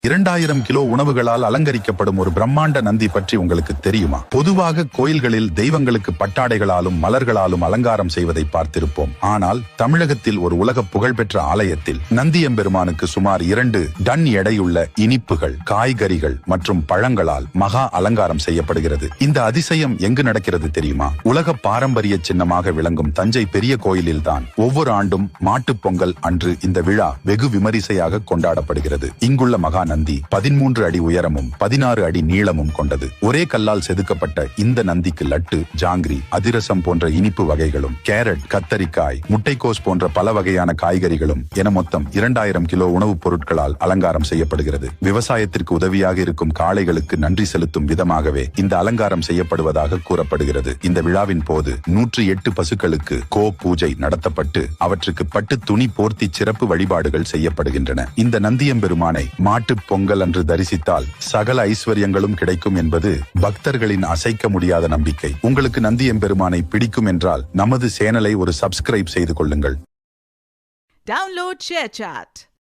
2000 kilo உணவுகளால் அலங்கரிக்கப்படும் ஒரு பிரம்மாண்ட நந்தி பற்றி உங்களுக்கு தெரியுமா? பொதுவாக கோயில்களில் தெய்வங்களுக்கு பட்டாடைகளாலும் மலர்களாலும் அலங்காரம் செய்வதை பார்த்திருப்போம். ஆனால் தமிழகத்தில் ஒரு உலக புகழ்பெற்ற ஆலயத்தில் நந்தி எம்பெருமானுக்கு சுமார் 2 டன் எடையுள்ள இனிப்புகள், காய்கறிகள் மற்றும் பழங்களால் மகா அலங்காரம் செய்யப்படுகிறது. இந்த அதிசயம் எங்கு நடக்கிறது தெரியுமா? உலக பாரம்பரிய சின்னமாக விளங்கும் தஞ்சை பெரிய கோயிலில்தான். ஒவ்வொரு ஆண்டும் மாட்டுப் பொங்கல் அன்று இந்த விழா வெகு விமரிசையாக கொண்டாடப்படுகிறது. இங்குள்ள மகா நந்தி 13 அடி உயரமும் 16 அடி நீளமும் கொண்டது. ஒரே கல்லால் செதுக்கப்பட்ட இந்த நந்திக்கு லட்டு, ஜாங்கிரி, அதிரசம் போன்ற இனிப்பு வகைகளும், கேரட், கத்தரிக்காய், முட்டைக்கோஸ் போன்ற பல வகையான காய்கறிகளும் என மொத்தம் 2000 கிலோ உணவுப் பொருட்களால் அலங்காரம் செய்யப்படுகிறது. விவசாயத்திற்கு உதவியாக இருக்கும் காளைகளுக்கு நன்றி செலுத்தும் விதமாகவே இந்த அலங்காரம் செய்யப்படுவதாக கூறப்படுகிறது. இந்த விழாவின் போது 108 பசுக்களுக்கு கோ பூஜை நடத்தப்பட்டு அவற்றுக்கு பட்டு துணி போர்த்தி சிறப்பு வழிபாடுகள் செய்யப்படுகின்றன. இந்த நந்தியம்பெருமானை மாட்டுப் பொங்கல் அன்று தரிசித்தால் சகல ஐஸ்வர்யங்களும் கிடைக்கும் என்பது பக்தர்களின் அசைக்க முடியாத நம்பிக்கை. உங்களுக்கு நந்தியம்பெருமானை பிடிக்கும் என்றால் நமது சேனலை ஒரு சப்ஸ்கிரைப் செய்து கொள்ளுங்கள். Download ShareChat.